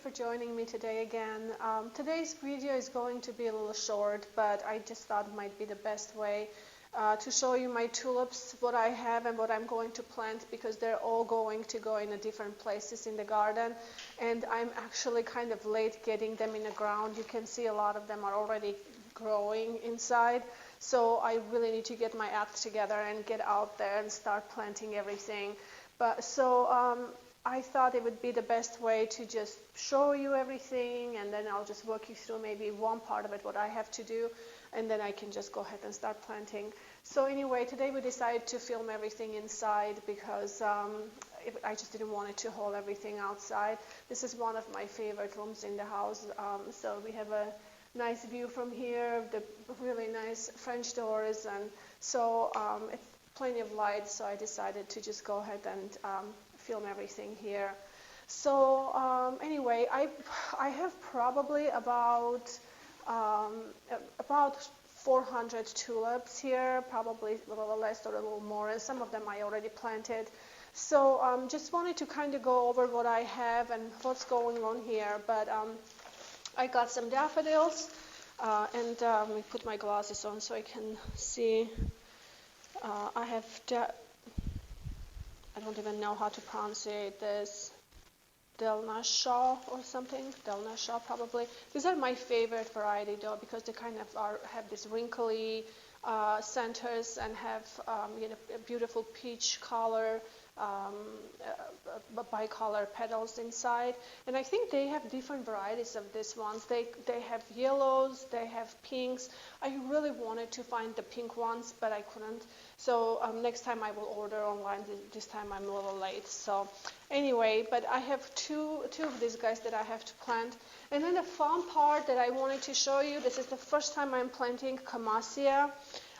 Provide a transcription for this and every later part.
for joining me today again. Today's video is going to be a little short, but I just thought it might be the best way to show you my tulips, what I have and what I'm going to plant, because they're all going to go in different places in the garden, and I'm actually kind of late getting them in the ground. You can see a lot of them are already growing inside, so I really need to get my act together and get out there and start planting everything. But I thought it would be the best way to just show you everything, and then I'll just walk you through maybe one part of it, what I have to do, and then I can just go ahead and start planting. So anyway, today we decided to film everything inside because I just didn't want it to hold everything outside. This is one of my favorite rooms in the house, so we have a nice view from here, the really nice French doors, and so it's plenty of light, so I decided to just go ahead and film everything here. So anyway, I have probably about 400 tulips here, probably a little less or a little more, and some of them I already planted. So just wanted to kind of go over what I have and what's going on here. But I got some daffodils, and let me put my glasses on so I can see. I have I don't even know how to pronounce this, Delnashaw or something, Delnashaw probably. These are my favorite variety though, because they kind of have this wrinkly centers and have a beautiful peach color, bicolor petals inside. And I think they have different varieties of these ones. They have yellows, they have pinks. I really wanted to find the pink ones, but I couldn't. So next time I will order online. This time I'm a little late. So anyway, but I have two of these guys that I have to plant. And then the fun part that I wanted to show you, this is the first time I'm planting Camassia.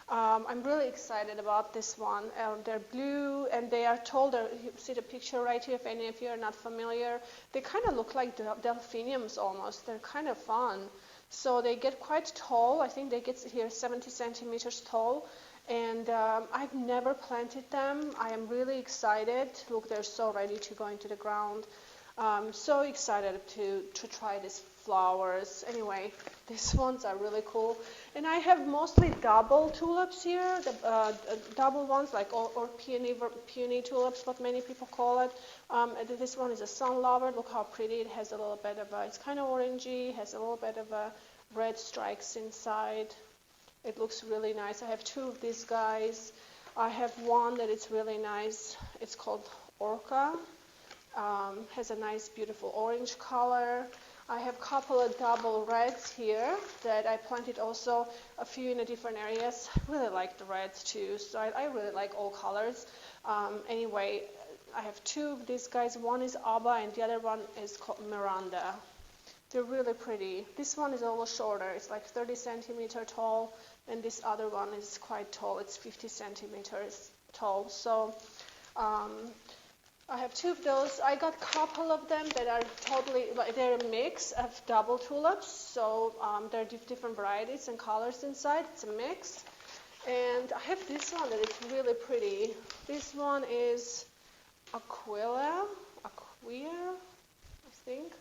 I'm really excited about this one. They're blue, and they are tall. You see the picture right here, if any of you are not familiar. They kind of look like delphiniums almost. They're kind of fun. So they get quite tall. I think they get here 70 centimeters tall. And I've never planted them. I am really excited. Look, they're so ready to go into the ground. I'm so excited to try these flowers. Anyway, these ones are really cool. And I have mostly double tulips here, the double ones, like or peony tulips, what many people call it. This one is a sunlover. Look how pretty. It has a little bit of it's kind of orangey, has a little bit of red stripes inside. It looks really nice. I have two of these guys. I have one that is really nice. It's called Orca. Has a nice, beautiful orange color. I have a couple of double reds here that I planted also a few in different areas. I really like the reds too, so I really like all colors. Anyway, I have two of these guys. One is Abba and the other one is called Miranda. They're really pretty. This one is a little shorter. It's like 30 centimeters tall, and this other one is quite tall. It's 50 centimeters tall. So I have two of those. I got a couple of them that are they're a mix of double tulips. So there are different varieties and colors inside. It's a mix. And I have this one that is really pretty. This one is Aquia, I think.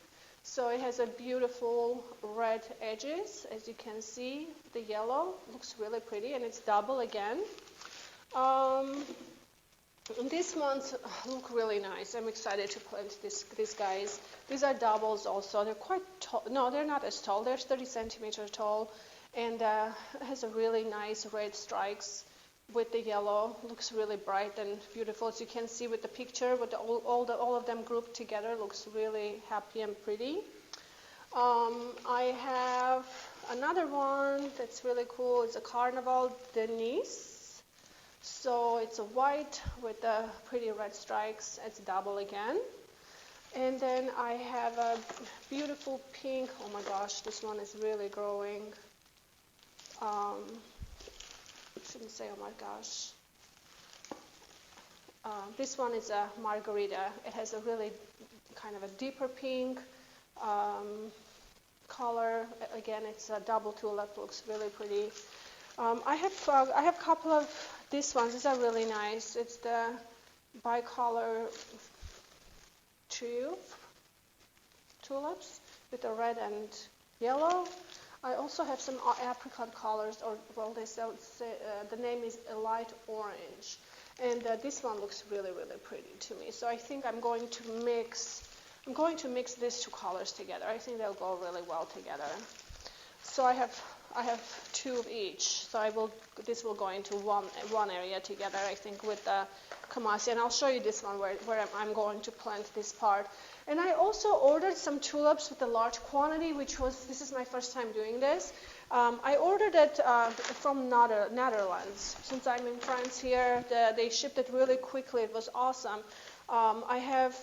So it has a beautiful red edges, as you can see. The yellow looks really pretty, and it's double again. And these ones look really nice. I'm excited to plant these guys. These are doubles also. They're quite tall. No, they're not as tall. They're 30 centimeters tall, and has a really nice red stripes with the yellow. Looks really bright and beautiful, as you can see with the picture. With all of them grouped together, looks really happy and pretty. I have another one that's really cool. It's a Carnival Denise. So it's a white with the pretty red stripes. It's double again. And then I have a beautiful pink. Oh my gosh, this one is really growing. Shouldn't say oh my gosh. This one is a Margarita. It has a really kind of a deeper pink color. Again, it's a double tulip. Looks really pretty. I have a couple of these ones. These are really nice. It's the bicolor tulips with the red and yellow. I also have some apricot colors, or well, they say the name is a light orange, and this one looks really, really pretty to me. So I think I'm going to mix these two colors together. I think they'll go really well together. So I have two of each. So this will go into one area together, I think, with the Kamasi, and I'll show you this one where I'm going to plant this part. And I also ordered some tulips with a large quantity, this is my first time doing this. I ordered it from Netherlands. Since I'm in France here, they shipped it really quickly. It was awesome. I have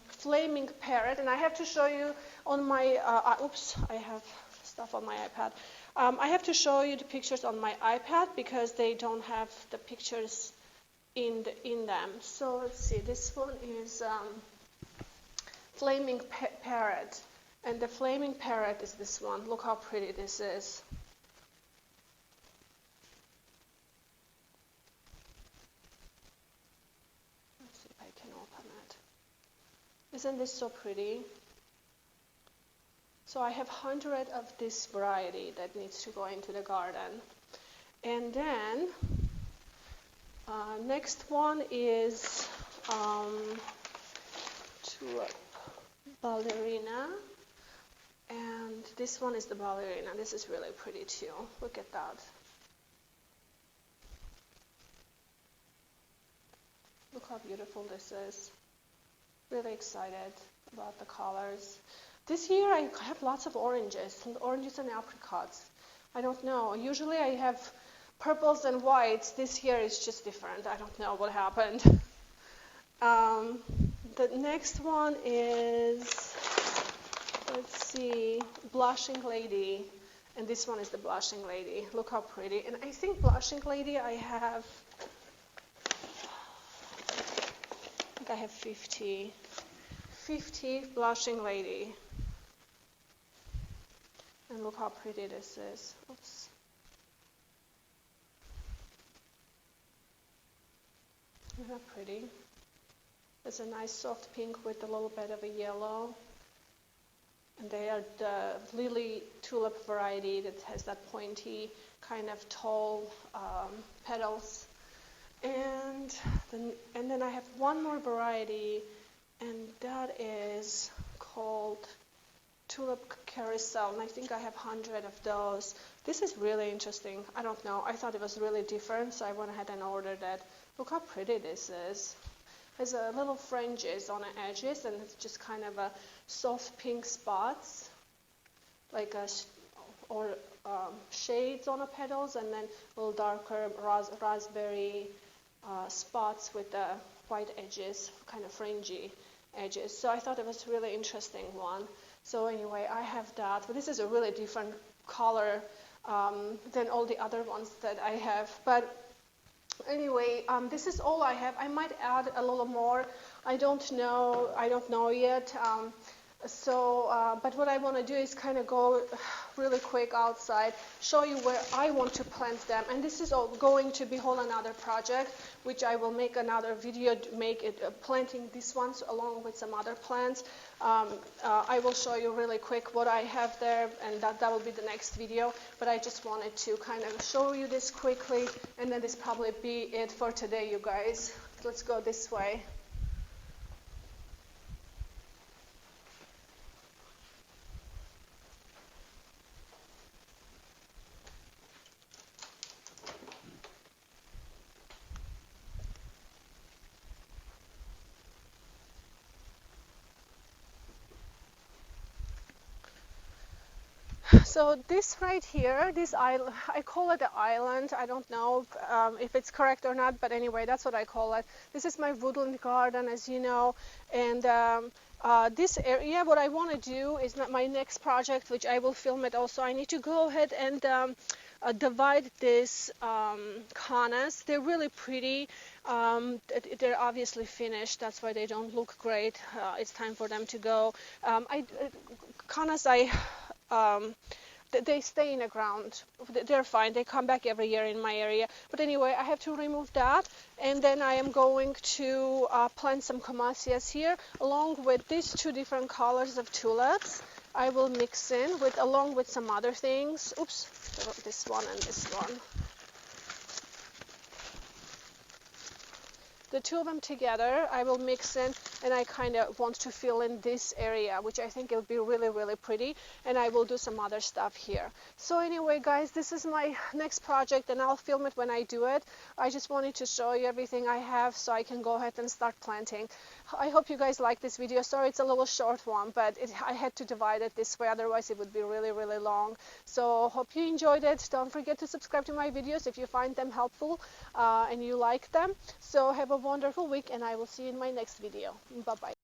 flaming parrot, and I have to show you on my, I have stuff on my iPad. I have to show you the pictures on my iPad because they don't have the pictures in them. So let's see, this one is flaming parrot, and the flaming parrot is this one. Look how pretty this is. Let's see if I can open it. Isn't this so pretty? So I have 100 of this variety that needs to go into the garden. And then next one is Tulip Ballerina, and this one is the Ballerina. This is really pretty too. Look at that. Look how beautiful this is. Really excited about the colors. This year I have lots of oranges and apricots. I don't know. Usually I have purples and whites. This year is just different. I don't know what happened. The next one is, let's see, Blushing Lady. And this one is the Blushing Lady. Look how pretty. And I think Blushing Lady I have 50 Blushing Lady. And look how pretty this is. Oops. Isn't that pretty? It's a nice soft pink with a little bit of a yellow. And they are the lily tulip variety that has that pointy, kind of tall petals. And then I have one more variety, and that is called Tulip Carousel, and I think I have 100 of those. This is really interesting. I don't know. I thought it was really different, so I went ahead and ordered it. Look how pretty this is. There's a little fringes on the edges, and it's just kind of a soft pink spots, like shades on the petals, and then a little darker raspberry spots with the white edges, kind of fringy edges. So I thought it was a really interesting one. So anyway, I have that, but this is a really different color than all the other ones that I have. But anyway, this is all I have. I might add a little more. I don't know yet. But what I want to do is kind of go really quick outside, show you where I want to plant them. And this is all going to be whole another project, which I will make another video to make it planting these ones along with some other plants. I will show you really quick what I have there, and that will be the next video. But I just wanted to kind of show you this quickly, and then this probably be it for today, you guys. Let's go this way. So this right here, this island, I call it the island. I don't know if it's correct or not, but anyway, that's what I call it. This is my woodland garden, as you know, and this area, what I want to do is my next project, which I will film it also. I need to go ahead and divide this canas. They're really pretty. They're obviously finished. That's why they don't look great. It's time for them to go. Canas they stay in the ground. They're fine. They come back every year in my area. But anyway, I have to remove that, and then I am going to plant some Comasias here, along with these two different colors of tulips. I will mix in with, along with some other things. Oops, this one and this one. The two of them together, I will mix in, and I kind of want to fill in this area, which I think it'll be really, really pretty, and I will do some other stuff here. So anyway, guys, this is my next project, and I'll film it when I do it. I just wanted to show you everything I have so I can go ahead and start planting. I hope you guys like this video. Sorry, it's a little short one, but I had to divide it this way, otherwise it would be really, really long. So hope you enjoyed it. Don't forget to subscribe to my videos if you find them helpful and you like them. So have a wonderful week, and I will see you in my next video. Bye-bye.